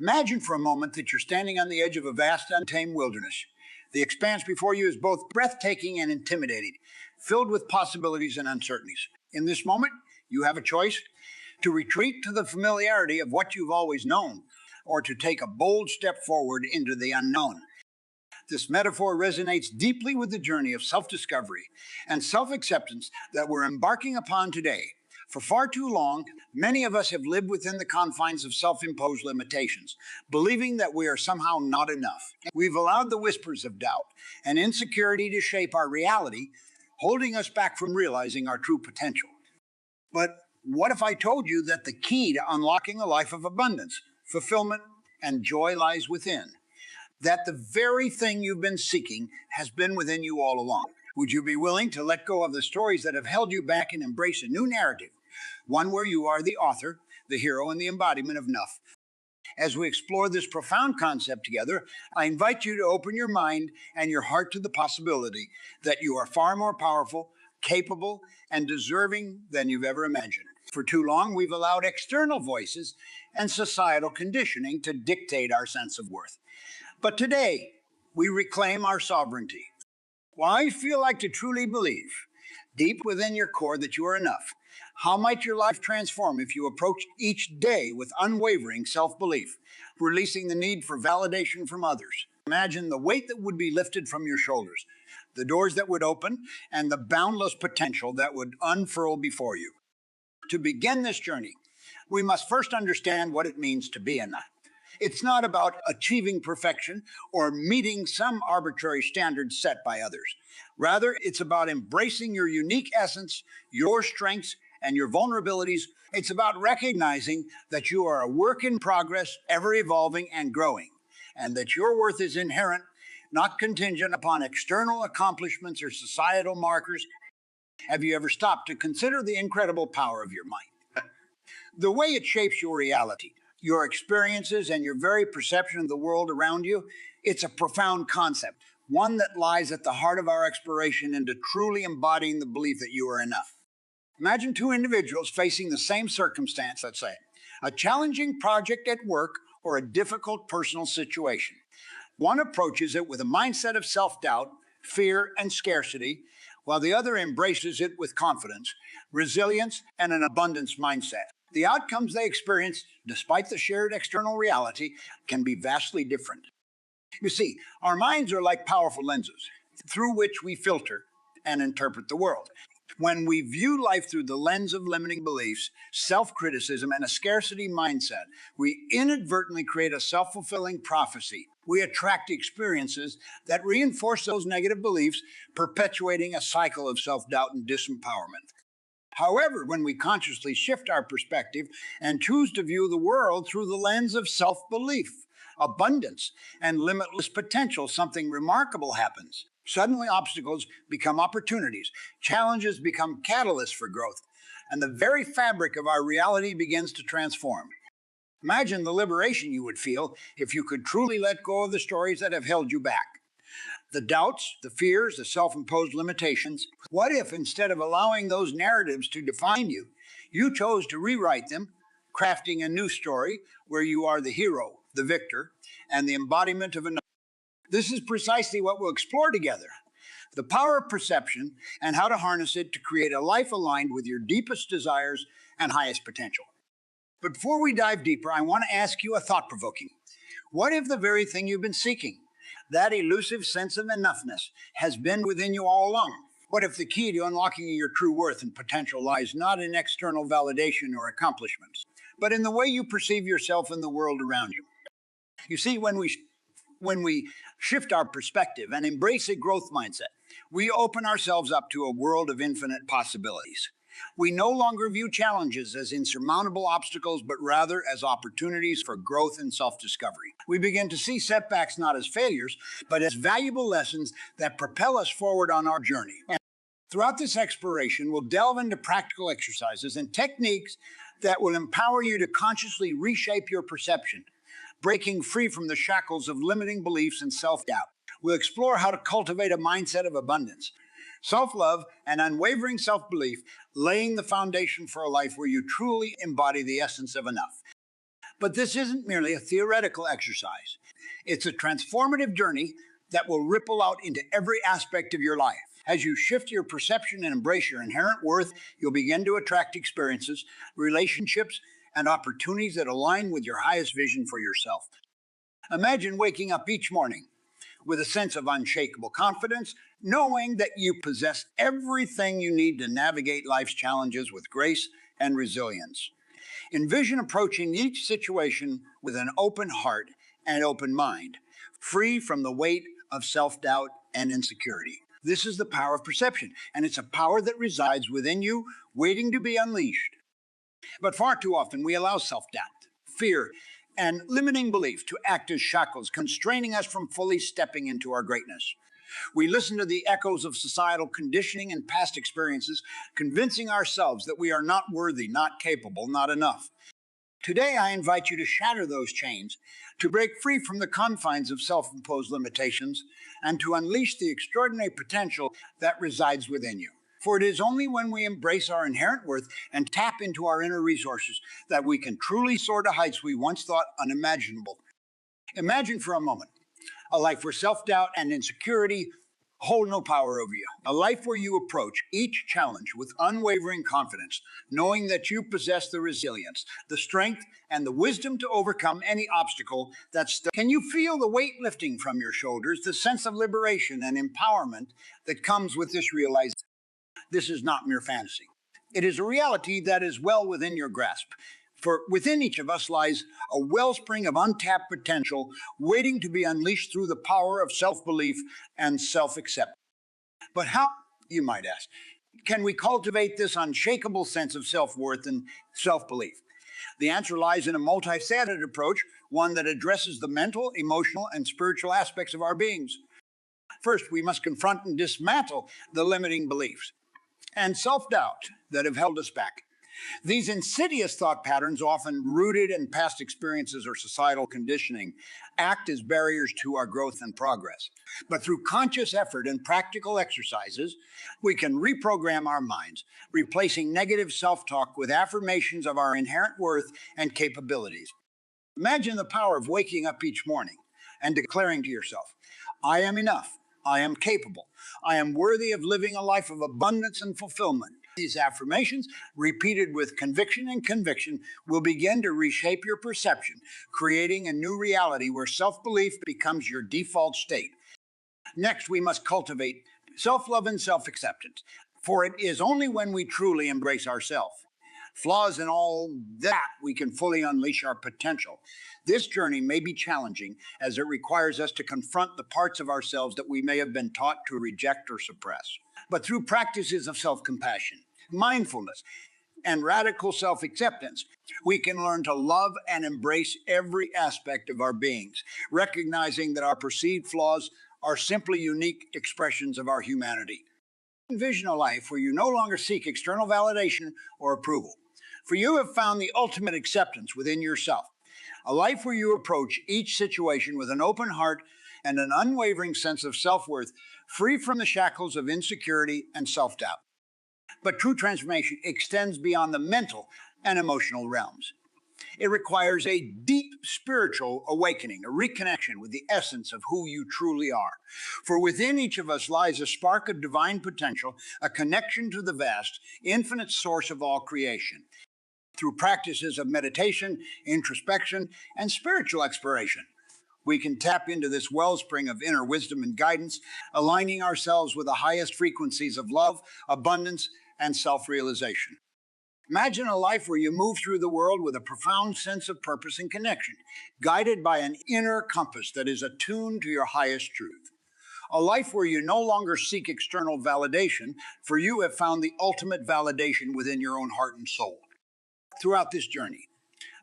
Imagine for a moment that you're standing on the edge of a vast, untamed wilderness. The expanse before you is both breathtaking and intimidating, filled with possibilities and uncertainties. In this moment, you have a choice to retreat to the familiarity of what you've always known, or to take a bold step forward into the unknown. This metaphor resonates deeply with the journey of self-discovery and self-acceptance that we're embarking upon today. For far too long, many of us have lived within the confines of self-imposed limitations, believing that we are somehow not enough. We've allowed the whispers of doubt and insecurity to shape our reality, holding us back from realizing our true potential. But what if I told you that the key to unlocking a life of abundance, fulfillment, and joy lies within? That the very thing you've been seeking has been within you all along? Would you be willing to let go of the stories that have held you back and embrace a new narrative, one where you are the author, the hero, and the embodiment of enough? As we explore this profound concept together, I invite you to open your mind and your heart to the possibility that you are far more powerful, capable, and deserving than you've ever imagined. For too long, we've allowed external voices and societal conditioning to dictate our sense of worth. But today, we reclaim our sovereignty. While I feel like to truly believe, deep within your core, that you are enough, how might your life transform if you approached each day with unwavering self-belief, releasing the need for validation from others? Imagine the weight that would be lifted from your shoulders, the doors that would open, and the boundless potential that would unfurl before you. To begin this journey, we must first understand what it means to be enough. It's not about achieving perfection or meeting some arbitrary standards set by others. Rather, it's about embracing your unique essence, your strengths, and your vulnerabilities. It's about recognizing that you are a work in progress, ever evolving and growing, and that your worth is inherent, not contingent upon external accomplishments or societal markers. Have you ever stopped to consider the incredible power of your mind? The way it shapes your reality, your experiences, and your very perception of the world around you, it's a profound concept, one that lies at the heart of our exploration into truly embodying the belief that you are enough. Imagine two individuals facing the same circumstance, let's say, a challenging project at work or a difficult personal situation. One approaches it with a mindset of self-doubt, fear, and scarcity, while the other embraces it with confidence, resilience, and an abundance mindset. The outcomes they experience, despite the shared external reality, can be vastly different. You see, our minds are like powerful lenses through which we filter and interpret the world. When we view life through the lens of limiting beliefs, self-criticism, and a scarcity mindset, we inadvertently create a self-fulfilling prophecy. We attract experiences that reinforce those negative beliefs, perpetuating a cycle of self-doubt and disempowerment. However, when we consciously shift our perspective and choose to view the world through the lens of self-belief, abundance, and limitless potential, something remarkable happens. Suddenly, obstacles become opportunities, challenges become catalysts for growth, and the very fabric of our reality begins to transform. Imagine the liberation you would feel if you could truly let go of the stories that have held you back. The doubts, the fears, the self-imposed limitations. What if, instead of allowing those narratives to define you, you chose to rewrite them, crafting a new story where you are the hero, the victor, and the embodiment of another? This is precisely what we'll explore together: the power of perception and how to harness it to create a life aligned with your deepest desires and highest potential. But before we dive deeper, I want to ask you a thought-provoking. What if the very thing you've been seeking, that elusive sense of enoughness, has been within you all along? What if the key to unlocking your true worth and potential lies not in external validation or accomplishments, but in the way you perceive yourself and the world around you? You see, when we shift our perspective and embrace a growth mindset, we open ourselves up to a world of infinite possibilities. We no longer view challenges as insurmountable obstacles, but rather as opportunities for growth and self-discovery. We begin to see setbacks not as failures, but as valuable lessons that propel us forward on our journey. And throughout this exploration, we'll delve into practical exercises and techniques that will empower you to consciously reshape your perception, breaking free from the shackles of limiting beliefs and self-doubt. We'll explore how to cultivate a mindset of abundance, self-love, and unwavering self-belief, laying the foundation for a life where you truly embody the essence of enough. But this isn't merely a theoretical exercise. It's a transformative journey that will ripple out into every aspect of your life. As you shift your perception and embrace your inherent worth, you'll begin to attract experiences, relationships, and opportunities that align with your highest vision for yourself. Imagine waking up each morning with a sense of unshakable confidence, knowing that you possess everything you need to navigate life's challenges with grace and resilience. Envision approaching each situation with an open heart and open mind, free from the weight of self doubt and insecurity. This is the power of perception, and it's a power that resides within you, waiting to be unleashed. But far too often, we allow self doubt, fear, and limiting belief to act as shackles, constraining us from fully stepping into our greatness. We listen to the echoes of societal conditioning and past experiences, convincing ourselves that we are not worthy, not capable, not enough. Today, I invite you to shatter those chains, to break free from the confines of self imposed limitations, and to unleash the extraordinary potential that resides within you. For it is only when we embrace our inherent worth and tap into our inner resources that we can truly soar to heights we once thought unimaginable. Imagine for a moment a life where self doubt and insecurity hold no power over you. A life where you approach each challenge with unwavering confidence, knowing that you possess the resilience, the strength, and the wisdom to overcome any obstacle that's. Can you feel the weight lifting from your shoulders, the sense of liberation and empowerment that comes with this realization? This is not mere fantasy. It is a reality that is well within your grasp. For within each of us lies a wellspring of untapped potential waiting to be unleashed through the power of self belief and self acceptance. But how, you might ask, can we cultivate this unshakable sense of self worth and self belief? The answer lies in a multifaceted approach, one that addresses the mental, emotional, and spiritual aspects of our beings. First, we must confront and dismantle the limiting beliefs and self doubt that have held us back. These insidious thought patterns, often rooted in past experiences or societal conditioning, act as barriers to our growth and progress. But through conscious effort and practical exercises, we can reprogram our minds, replacing negative self talk with affirmations of our inherent worth and capabilities. Imagine the power of waking up each morning and declaring to yourself, I am enough. I am capable. I am worthy of living a life of abundance and fulfillment. These affirmations, repeated with conviction and conviction, will begin to reshape your perception, creating a new reality where self-belief becomes your default state. Next, we must cultivate self-love and self-acceptance, for it is only when we truly embrace ourselves, flaws and all that, we can fully unleash our potential. This journey may be challenging as it requires us to confront the parts of ourselves that we may have been taught to reject or suppress. But through practices of self-compassion, mindfulness, and radical self-acceptance, we can learn to love and embrace every aspect of our beings, recognizing that our perceived flaws are simply unique expressions of our humanity. Envision a life where you no longer seek external validation or approval, for you have found the ultimate acceptance within yourself. A life where you approach each situation with an open heart and an unwavering sense of self-worth, free from the shackles of insecurity and self-doubt. But true transformation extends beyond the mental and emotional realms. It requires a deep spiritual awakening, a reconnection with the essence of who you truly are. For within each of us lies a spark of divine potential, a connection to the vast, infinite source of all creation. Through practices of meditation, introspection, and spiritual exploration, we can tap into this wellspring of inner wisdom and guidance, aligning ourselves with the highest frequencies of love, abundance, and self-realization. Imagine a life where you move through the world with a profound sense of purpose and connection, guided by an inner compass that is attuned to your highest truth. A life where you no longer seek external validation, for you have found the ultimate validation within your own heart and soul. Throughout this journey,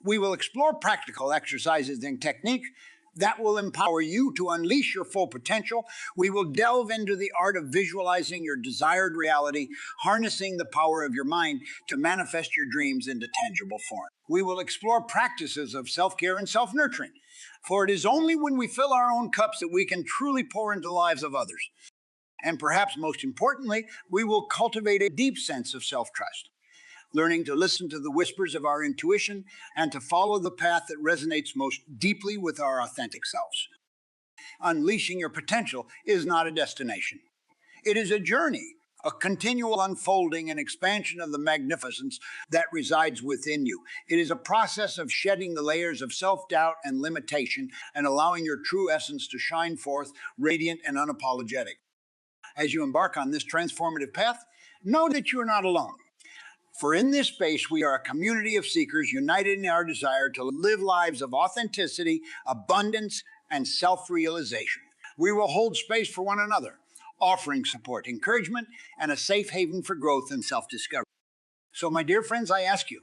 we will explore practical exercises and techniques that will empower you to unleash your full potential. We will delve into the art of visualizing your desired reality, harnessing the power of your mind to manifest your dreams into tangible form. We will explore practices of self-care and self-nurturing, for it is only when we fill our own cups that we can truly pour into the lives of others. And perhaps most importantly, we will cultivate a deep sense of self-trust. learning to listen to the whispers of our intuition and to follow the path that resonates most deeply with our authentic selves. Unleashing your potential is not a destination. It is a journey, a continual unfolding and expansion of the magnificence that resides within you. It is a process of shedding the layers of self doubt and limitation and allowing your true essence to shine forth, radiant and unapologetic. As you embark on this transformative path, know that you are not alone. For in this space, we are a community of seekers united in our desire to live lives of authenticity, abundance, and self realization. We will hold space for one another, offering support, encouragement, and a safe haven for growth and self discovery. So, my dear friends, I ask you,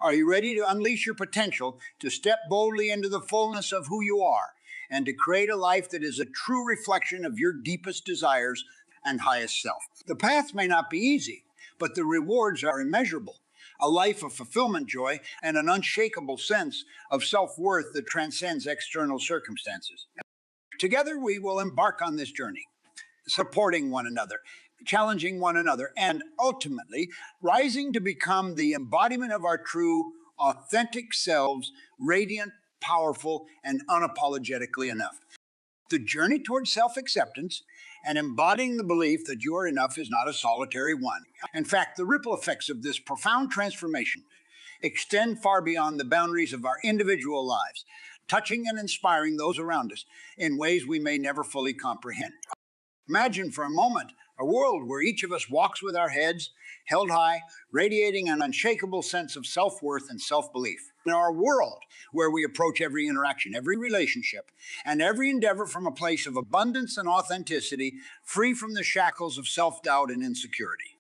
are you ready to unleash your potential, to step boldly into the fullness of who you are, and to create a life that is a true reflection of your deepest desires and highest self? The path may not be easy, but the rewards are immeasurable. A life of fulfillment, joy, and an unshakable sense of self-worth that transcends external circumstances. Together, we will embark on this journey, supporting one another, challenging one another, and ultimately rising to become the embodiment of our true, authentic selves, radiant, powerful, and unapologetically enough. The journey towards self-acceptance and embodying the belief that you are enough is not a solitary one. In fact, the ripple effects of this profound transformation extend far beyond the boundaries of our individual lives, touching and inspiring those around us in ways we may never fully comprehend. Imagine for a moment a world where each of us walks with our heads held high, radiating an unshakable sense of self-worth and self-belief. In our world where we approach every interaction, every relationship, and every endeavor from a place of abundance and authenticity, free from the shackles of self-doubt and insecurity.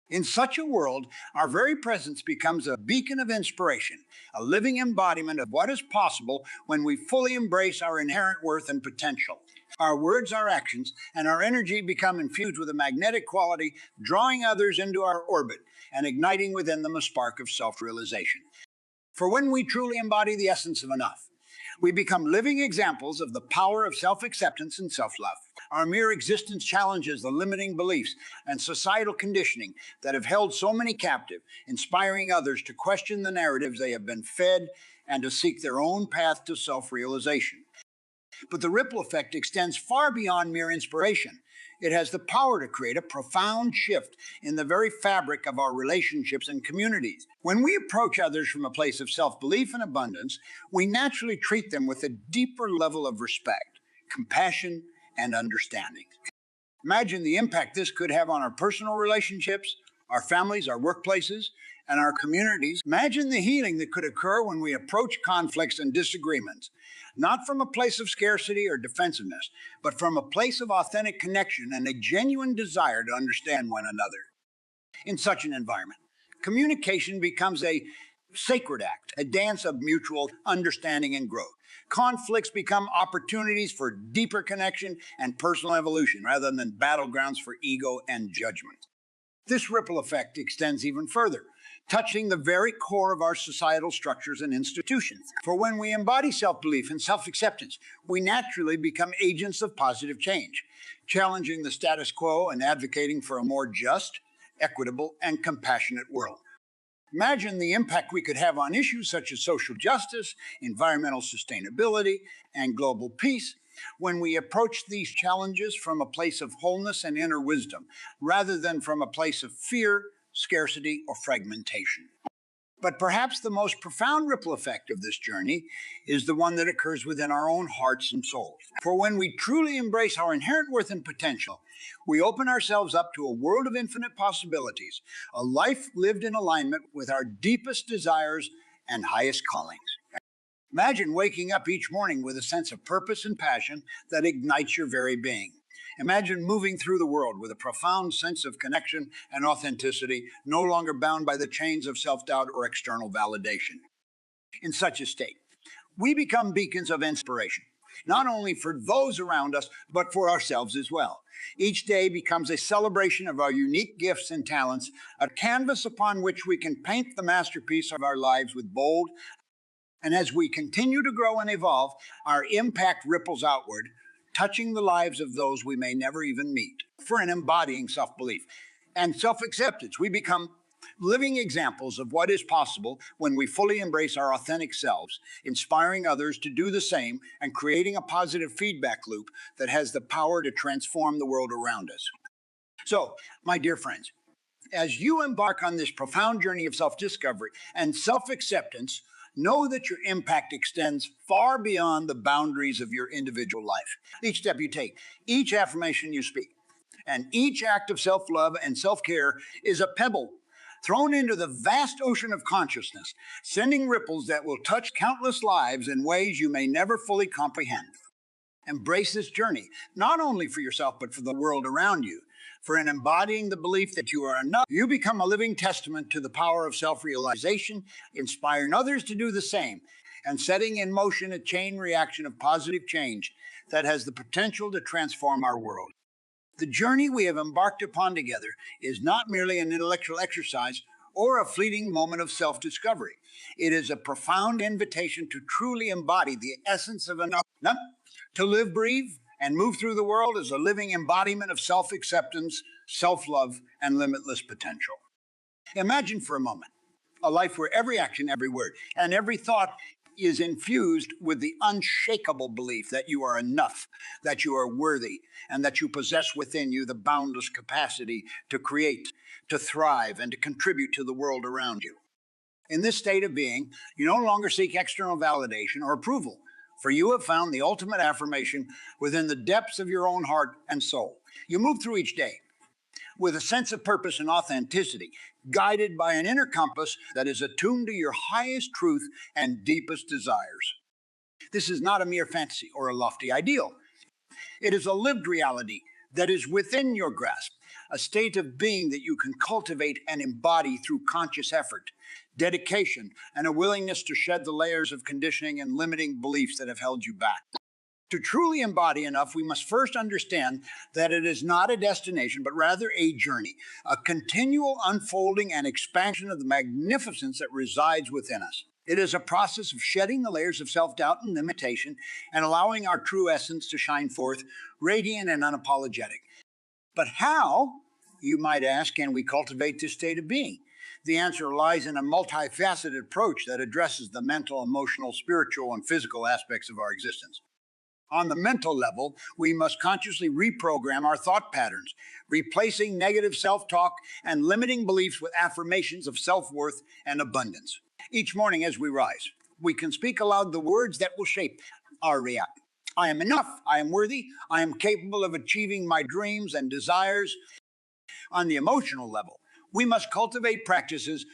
In such a world, our very presence becomes a beacon of inspiration, a living embodiment of what is possible when we fully embrace our inherent worth and potential. Our words, our actions, and our energy become infused with a magnetic quality, drawing others into our orbit and igniting within them a spark of self-realization. For when we truly embody the essence of enough, we become living examples of the power of self-acceptance and self-love. Our mere existence challenges the limiting beliefs and societal conditioning that have held so many captive, inspiring others to question the narratives they have been fed and to seek their own path to self-realization. But the ripple effect extends far beyond mere inspiration. It has the power to create a profound shift in the very fabric of our relationships and communities. When we approach others from a place of self-belief and abundance, we naturally treat them with a deeper level of respect, compassion, and understanding. Imagine the impact this could have on our personal relationships, our families, our workplaces, and our communities. Imagine the healing that could occur when we approach conflicts and disagreements, not from a place of scarcity or defensiveness, but from a place of authentic connection and a genuine desire to understand one another. In such an environment, communication becomes a sacred act, a dance of mutual understanding and growth. Conflicts become opportunities for deeper connection and personal evolution rather than battlegrounds for ego and judgment. This ripple effect extends even further, touching the very core of our societal structures and institutions. For when we embody self-belief and self-acceptance, we naturally become agents of positive change, challenging the status quo and advocating for a more just, equitable, and compassionate world. Imagine the impact we could have on issues such as social justice, environmental sustainability, and global peace when we approach these challenges from a place of wholeness and inner wisdom, rather than from a place of fear, scarcity, or fragmentation. But perhaps the most profound ripple effect of this journey is the one that occurs within our own hearts and souls. For when we truly embrace our inherent worth and potential, we open ourselves up to a world of infinite possibilities, a life lived in alignment with our deepest desires and highest callings. Imagine waking up each morning with a sense of purpose and passion that ignites your very being. Imagine moving through the world with a profound sense of connection and authenticity, no longer bound by the chains of self-doubt or external validation. In such a state, we become beacons of inspiration, not only for those around us, but for ourselves as well. Each day becomes a celebration of our unique gifts and talents, a canvas upon which we can paint the masterpiece of our lives with bold. And as we continue to grow and evolve, our impact ripples outward, touching the lives of those we may never even meet. For in embodying self-belief and self-acceptance, we become living examples of what is possible when we fully embrace our authentic selves, inspiring others to do the same and creating a positive feedback loop that has the power to transform the world around us. So, my dear friends, as you embark on this profound journey of self discovery and self acceptance, know that your impact extends far beyond the boundaries of your individual life. Each step you take, each affirmation you speak, and each act of self love and self care is a pebble thrown into the vast ocean of consciousness, sending ripples that will touch countless lives in ways you may never fully comprehend. Embrace this journey, not only for yourself, but for the world around you. For in embodying the belief that you are enough, you become a living testament to the power of self realization, inspiring others to do the same, and setting in motion a chain reaction of positive change that has the potential to transform our world. The journey we have embarked upon together is not merely an intellectual exercise or a fleeting moment of self discovery. It is a profound invitation to truly embody the essence of enough, to live, breathe, and move through the world as a living embodiment of self acceptance, self love, and limitless potential. Imagine for a moment a life where every action, every word, and every thought is infused with the unshakable belief that you are enough, that you are worthy, and that you possess within you the boundless capacity to create, to thrive, and to contribute to the world around you. In this state of being, you no longer seek external validation or approval, for you have found the ultimate affirmation within the depths of your own heart and soul. You move through each day with a sense of purpose and authenticity, guided by an inner compass that is attuned to your highest truth and deepest desires. This is not a mere fantasy or a lofty ideal. It is a lived reality that is within your grasp, a state of being that you can cultivate and embody through conscious effort, dedication, and a willingness to shed the layers of conditioning and limiting beliefs that have held you back. To truly embody enough, we must first understand that it is not a destination, but rather a journey, a continual unfolding and expansion of the magnificence that resides within us. It is a process of shedding the layers of self-doubt and limitation and allowing our true essence to shine forth, radiant and unapologetic. But how, you might ask, can we cultivate this state of being? The answer lies in a multifaceted approach that addresses the mental, emotional, spiritual, and physical aspects of our existence. On the mental level, we must consciously reprogram our thought patterns, replacing negative self-talk and limiting beliefs with affirmations of self-worth and abundance. Each morning as we rise, we can speak aloud the words that will shape our reality. I am enough, I am worthy, I am capable of achieving my dreams and desires. On the emotional level, we must cultivate practices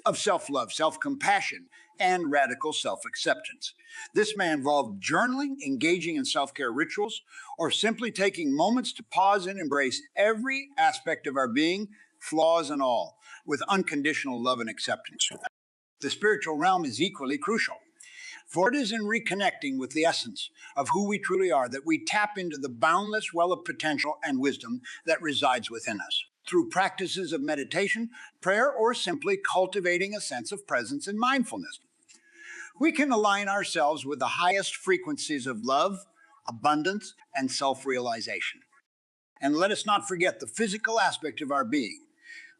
of self-love, self-compassion, and radical self-acceptance. This may involve journaling, engaging in self-care rituals, or simply taking moments to pause and embrace every aspect of our being, flaws and all, with unconditional love and acceptance. The spiritual realm is equally crucial, for it is in reconnecting with the essence of who we truly are that we tap into the boundless well of potential and wisdom that resides within us. Through practices of meditation, prayer, or simply cultivating a sense of presence and mindfulness, we can align ourselves with the highest frequencies of love, abundance, and self-realization. And let us not forget the physical aspect of our being,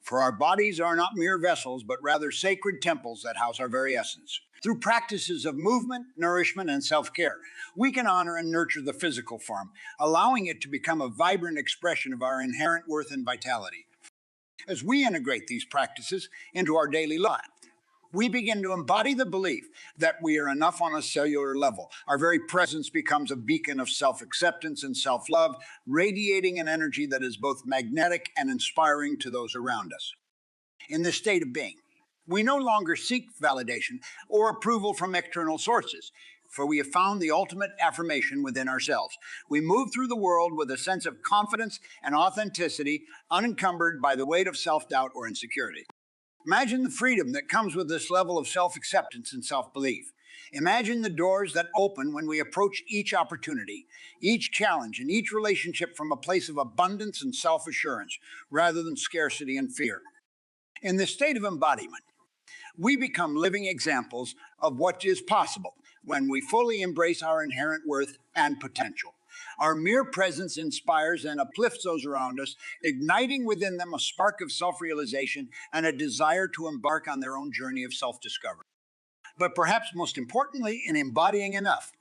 for our bodies are not mere vessels, but rather sacred temples that house our very essence. Through practices of movement, nourishment, and self-care, we can honor and nurture the physical form, allowing it to become a vibrant expression of our inherent worth and vitality. As we integrate these practices into our daily life, we begin to embody the belief that we are enough on a cellular level. Our very presence becomes a beacon of self-acceptance and self-love, radiating an energy that is both magnetic and inspiring to those around us. In this state of being, we no longer seek validation or approval from external sources, for we have found the ultimate affirmation within ourselves. We move through the world with a sense of confidence and authenticity, unencumbered by the weight of self-doubt or insecurity. Imagine the freedom that comes with this level of self-acceptance and self-belief. Imagine the doors that open when we approach each opportunity, each challenge, and each relationship from a place of abundance and self-assurance, rather than scarcity and fear. In this state of embodiment, we become living examples of what is possible when we fully embrace our inherent worth and potential. Our mere presence inspires and uplifts those around us, igniting within them a spark of self realization and a desire to embark on their own journey of self discovery. But perhaps most importantly, in embodying enough,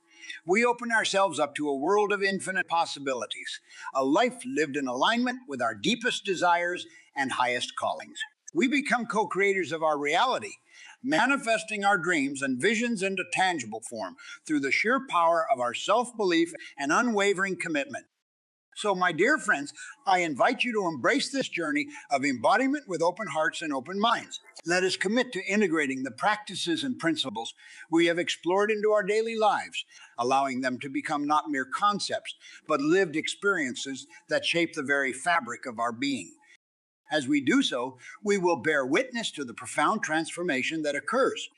we open ourselves up to a world of infinite possibilities, a life lived in alignment with our deepest desires and highest callings. We become co creators of our reality, manifesting our dreams and visions into tangible form through the sheer power of our self belief and unwavering commitment. So, my dear friends, I invite you to embrace this journey of embodiment with open hearts and open minds. Let us commit to integrating the practices and principles we have explored into our daily lives, allowing them to become not mere concepts, but lived experiences that shape the very fabric of our being. As we do so, we will bear witness to the profound transformation that occurs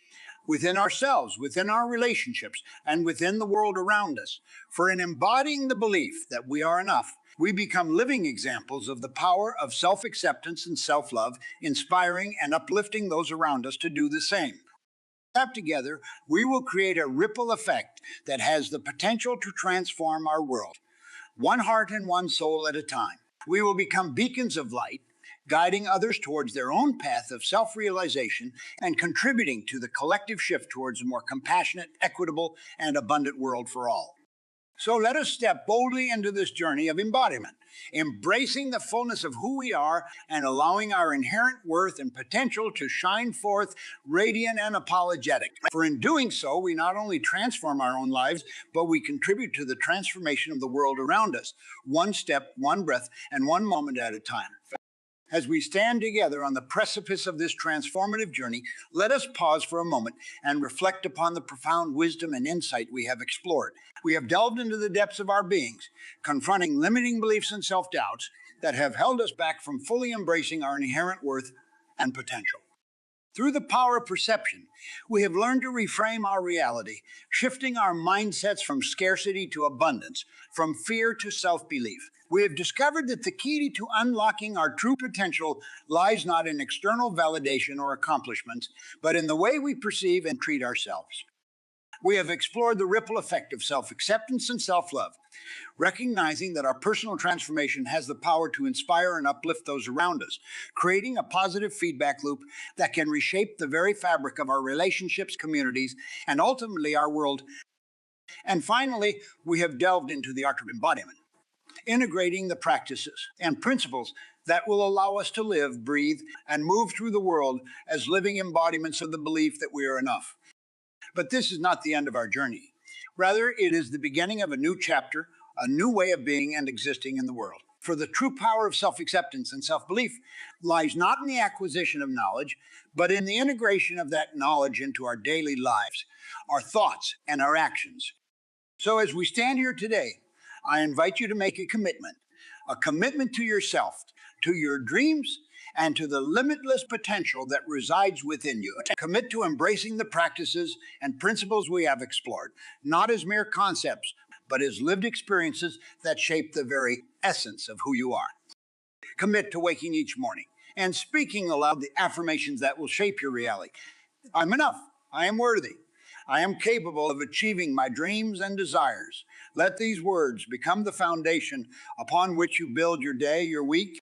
within ourselves, within our relationships, and within the world around us. For in embodying the belief that we are enough, we become living examples of the power of self acceptance and self love, inspiring and uplifting those around us to do the same. Together, we will create a ripple effect that has the potential to transform our world, one heart and one soul at a time. We will become beacons of light, guiding others towards their own path of self realization and contributing to the collective shift towards a more compassionate, equitable, and abundant world for all. So let us step boldly into this journey of embodiment, embracing the fullness of who we are and allowing our inherent worth and potential to shine forth radiant and apologetic. For in doing so, we not only transform our own lives, but we contribute to the transformation of the world around us, one step, one breath, and one moment at a time. As we stand together on the precipice of this transformative journey, let us pause for a moment and reflect upon the profound wisdom and insight we have explored. We have delved into the depths of our beings, confronting limiting beliefs and self-doubts that have held us back from fully embracing our inherent worth and potential. Through the power of perception, we have learned to reframe our reality, shifting our mindsets from scarcity to abundance, from fear to self-belief. We have discovered that the key to unlocking our true potential lies not in external validation or accomplishments, but in the way we perceive and treat ourselves. We have explored the ripple effect of self-acceptance and self-love, recognizing that our personal transformation has the power to inspire and uplift those around us, creating a positive feedback loop that can reshape the very fabric of our relationships, communities, and ultimately our world. And finally, we have delved into the art of embodiment, integrating the practices and principles that will allow us to live, breathe, and move through the world as living embodiments of the belief that we are enough. But this is not the end of our journey. Rather, it is the beginning of a new chapter, a new way of being and existing in the world. For the true power of self-acceptance and self-belief lies not in the acquisition of knowledge, but in the integration of that knowledge into our daily lives, our thoughts, and our actions. So as we stand here today, I invite you to make a commitment to yourself, to your dreams, and to the limitless potential that resides within you. Commit to embracing the practices and principles we have explored, not as mere concepts, but as lived experiences that shape the very essence of who you are. Commit to waking each morning and speaking aloud the affirmations that will shape your reality. I'm enough. I am worthy. I am capable of achieving my dreams and desires. Let these words become the foundation upon which you build your day, your week.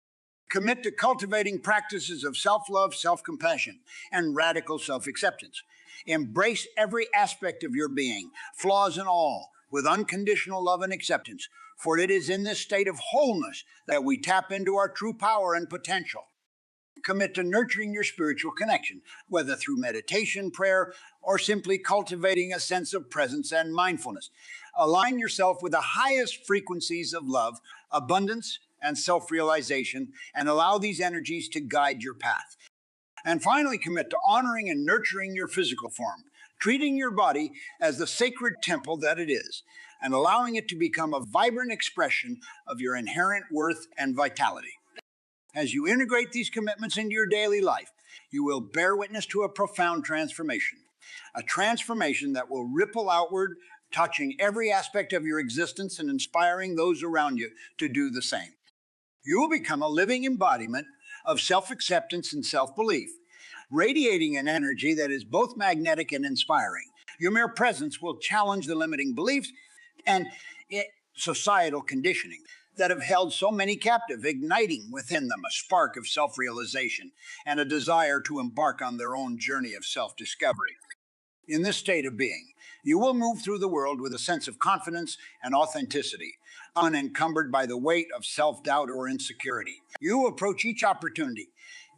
Commit to cultivating practices of self-love, self-compassion, and radical self-acceptance. Embrace every aspect of your being, flaws and all, with unconditional love and acceptance, for it is in this state of wholeness that we tap into our true power and potential. Commit to nurturing your spiritual connection, whether through meditation, prayer, or simply cultivating a sense of presence and mindfulness. Align yourself with the highest frequencies of love, abundance, and self-realization, and allow these energies to guide your path. And finally, commit to honoring and nurturing your physical form, treating your body as the sacred temple that it is, and allowing it to become a vibrant expression of your inherent worth and vitality. As you integrate these commitments into your daily life, you will bear witness to a profound transformation, a transformation that will ripple outward, touching every aspect of your existence and inspiring those around you to do the same. You will become a living embodiment of self-acceptance and self-belief, radiating an energy that is both magnetic and inspiring. Your mere presence will challenge the limiting beliefs, and societal conditioning that have held so many captive, igniting within them a spark of self realization and a desire to embark on their own journey of self discovery. In this state of being, you will move through the world with a sense of confidence and authenticity, unencumbered by the weight of self doubt or insecurity. You approach each opportunity,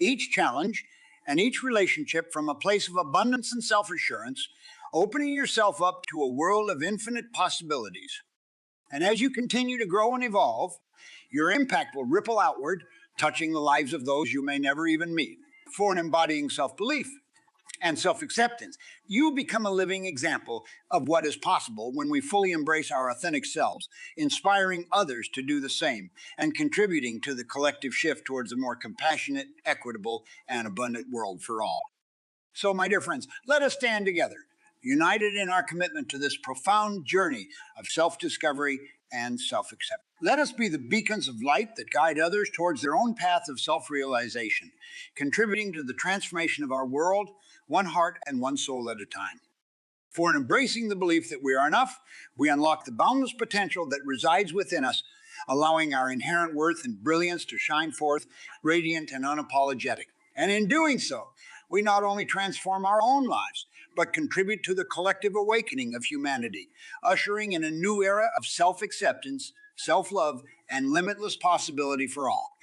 each challenge, and each relationship from a place of abundance and self assurance, opening yourself up to a world of infinite possibilities. And as you continue to grow and evolve, your impact will ripple outward, touching the lives of those you may never even meet. For embodying self belief and self acceptance, you become a living example of what is possible when we fully embrace our authentic selves, inspiring others to do the same and contributing to the collective shift towards a more compassionate, equitable, and abundant world for all. So, my dear friends, let us stand together, united in our commitment to this profound journey of self discovery and self acceptance. Let us be the beacons of light that guide others towards their own path of self realization, contributing to the transformation of our world, one heart and one soul at a time. For in embracing the belief that we are enough, we unlock the boundless potential that resides within us, allowing our inherent worth and brilliance to shine forth, radiant and unapologetic. And in doing so, we not only transform our own lives, but contribute to the collective awakening of humanity, ushering in a new era of self acceptance, self love, and limitless possibility for all.